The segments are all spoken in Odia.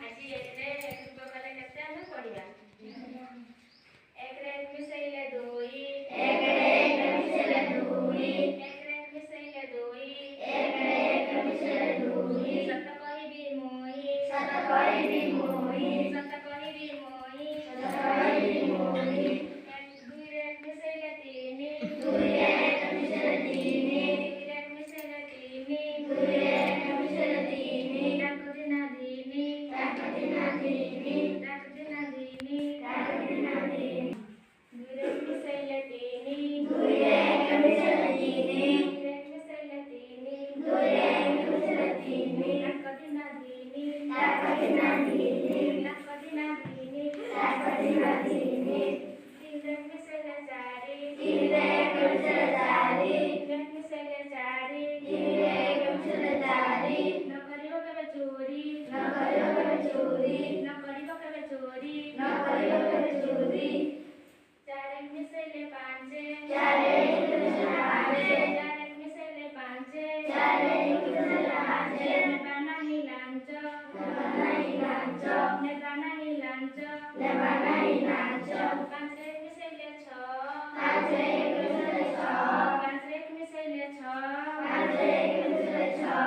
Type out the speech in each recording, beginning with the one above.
ଆଜି ଏଥିରେ ପୂର୍ବ କଲେ କେତେ ଆମେ ପଢ଼ିବା। ଏକରେ ଏକ ମିଶେଇଲେ ଦୁଇ, ଏକରେ ଏକ ମିଶେଇଲେ ଦୁଇ, ଏକରେ ଏକ ମିଶେଇଲେ ଦୁଇ, ଏକରେ ଏକ ମିଶେଇଲେ ଦୁଇ, ସତ କହିବି ମୁଇଁ, ସତ କହିବି ମୁଇଁ, ସତ କହିବି ମୁଇଁ, ସତ କହିବି ମୁଇଁ, ଦୁଇରେ ଏକ ମିଶେଇଲେ ତିନି, ଦୁଇରେ ଏକ ମିଶେଇଲେ ତିନି, ଦୁଇରେ ଏକ ମିଶେଇଲେ ତିନି, ଦୁଇରେ ଏକ ମିଶେଇଲେ ତିନି, ଡାକ ଦିନା ଦିନି, ଡାକ ଦିନା ତିନି, ଡାକ ଦିନା ଦିନି, ଡାକ ଦିନା ତିନି, ଦୁଇରେ ଏକ ମିଶେଇଲେ ତିନି, ଦୁଇରେ ଏକ ମିଶେଇଲେ ତିନି, ଦୁଇରେ ଏକ ମିଶେଇଲେ ତିନି, ଦୁଇରେ ଏକ ମିଶେଇଲେ ତିନି, ଡାକ ଦିନା ଦିନି, ଡାକ ଦିନା ତିନି, ଡାକ ଦିନା ଦିନି, ଡାକ ଦିନା ତିନି, ତିନିରେ ଏକ ମିଶେଇଲେ ଚାରି, ତିନିରେ ଏକ ମିଶେଇଲେ ଚାରି, ତିନିରେ ଏକ ମିଶେଇଲେ ଚାରି, ତିନିରେ ଏକ ମିଶେଇଲେ ଚାରି, ନ କରିବ କେବେ ଚୋରି, ନ କରିବ କେବେ ଚୋରି, ନ କରିବ କେବେ ଚୋରି, ନ କରିବ କେବେ ଚୋରି, ଚାରି ଏକ ମିଶେଇଲେ ପାଞ୍ଚ, ଚାରି ଏକ ମିଶେଇଲେ ପାଞ୍ଚ, ଚାରି ଏକ ମିଶେଇଲେ ପାଞ୍ଚ, ଚାରି ଏକ ମିଶେଇଲେ ପାଞ୍ଚ, ନେବା ନାହିଁ ଲାଞ୍ଚ, ନେବା ନାହିଁ ଲାଞ୍ଚ, ନେବା ନାହିଁ ଲାଞ୍ଚ, ନେବା ନାହିଁ ଲାଞ୍ଚ, ପାଞ୍ଚରେ ଏକ ମିଶେଇଲେ ଛଅ, ପାଞ୍ଚରେ ଏକ ମିଶେଇଲେ ଛଅ, ପାଞ୍ଚରେ ଏକ ମିଶେଇଲେ ଛଅ, ପାଞ୍ଚରେ ଏକ ମିଶେଇଲେ ଛଅ,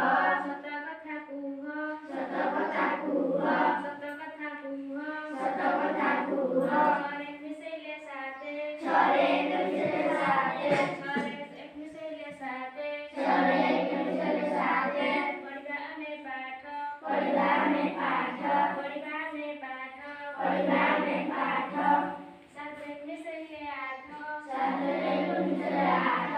ସତ କଥା କୁହ, ସତ କଥା କୁହ, ସତ କଥା କୁହ, ସତ କଥା କୁହ, ଛଅରେ ଏକ ମିଶେଇଲେ ସାତ, ଛଅରେ ଏକ ମିଶେଇଲେ ସାତ, ଛଅରେ ଏକ ମିଶେଇଲେ ସାତ, ଛଅରେ ଏକ ମିଶେଇଲେ ସାତ, ପଢ଼ିବା ଆମେ ପାଠ, ପଢ଼ିବା ଆମେ ପାଠ, ପଢ଼ିବା ଆମେ ପାଠ, ପଢ଼ିବା ଆମେ ପାଠ, ସାତରେ ଏକ ମିଶେଇଲେ ଆଠ, ସାତରେ ଏକ ମିଶେଇଲେ ଆଠ,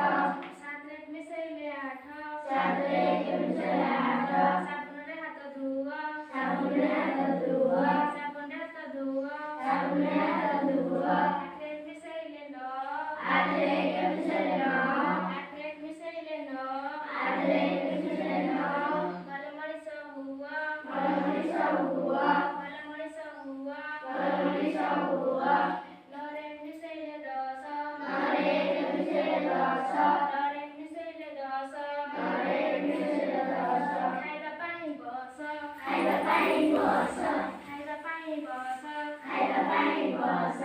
ସାତରେ ଏକ ମିଶେଇଲେ ଆଠ, ସାତରେ ଏକ ମିଶେଇଲେ ଆଠ, ସାବୁନରେ ହାତ ଧୁଅ, ସାବୁନରେ ହାତ ଧୁଅ, ସାବୁନରେ ହାତ ଧୁଅ, ସାବୁନରେ ହାତ ଧୁଅ, ଆଠରେ ଏକ ମିଶେଇଲେ ନଅ, ଆଠରେ ଏକ ମିଶେଇଲେ ନଅ, ଆଠରେ ଏକ ମିଶେଇଲେ ନଅ, ଆଠରେ ଏକ ମିଶେଇଲେ ନଅ, ଭଲ ମଣିଷ ହୁଅ, ଭଲ ମଣିଷ ହୁଅ, ଭଲ ମଣିଷ ହୁଅ, ଭଲ ମଣିଷ ହୁଅ, ନଅରେ ଏକ ମିଶେଇଲେ ଦଶ, ନଅରେ ଏକ ମିଶେଇଲେ ଦଶ, ନଅରେ ଏକ ମିଶେଇଲେ ଦଶ, ନଅରେ ଏକ ମିଶେଇଲେ ଦଶ, ଖାଇବା ପାଇଁ ବସ, ଖାଇବା ପାଇଁ ବସ, ଖାଇବା ପାଇଁ ବସ, ଖାଇବା ପାଇଁ ବସ,